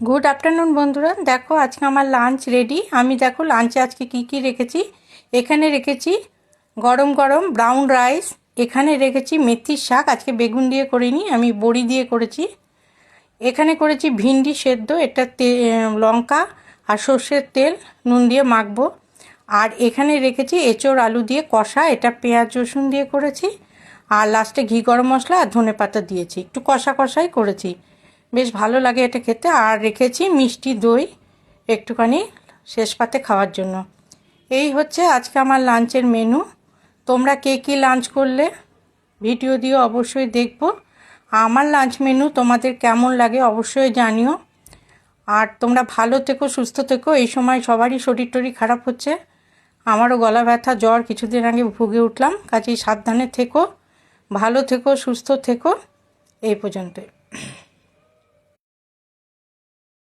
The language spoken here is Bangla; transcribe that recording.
গুড আফটারনুন বন্ধুরা, দেখো আজকে আমার লাঞ্চ রেডি। আমি দেখো লাঞ্চে আজকে কি রেখেছি। এখানে রেখেছি গরম গরম ব্রাউন রাইস, এখানে রেখেছি মেথির শাক, আজকে বেগুন দিয়ে করিনি, আমি বড়ি দিয়ে করেছি। এখানে করেছি ভিন্ডি সেদ্ধ, এটা লঙ্কা আর সর্ষের তেল নুন দিয়ে মাখবো। আর এখানে রেখেছি এঁচোড় আলু দিয়ে কষা, এটা পেঁয়াজ রসুন দিয়ে করেছি। আর লাস্টে ঘি গরম মশলা আর ধনেপাতা দিয়েছি, একটু কষা কষাই করেছি, বেশ ভালো লাগে এটা খেতে। আর রেখেছি মিষ্টি দই একটুখানি শেষ পাতে খাওয়ার জন্য। এই হচ্ছে আজকে আমার লাঞ্চের মেনু। তোমরা কে কী লাঞ্চ করলে ভিডিও দিয়ে অবশ্যই দেখবো। আমার লাঞ্চ মেনু তোমাদের কেমন লাগে অবশ্যই জানিও। আর তোমরা ভালো থেকো, সুস্থ থেকো। এই সময় সবারই শরীর টরীর খারাপ হচ্ছে, আমারও গলা ব্যথা জ্বর কিছুদিন আগে ভুগে উঠলাম, কাজেই সাবধানে থেকো, ভালো থেকো, সুস্থ থেকো। এই পর্যন্তই।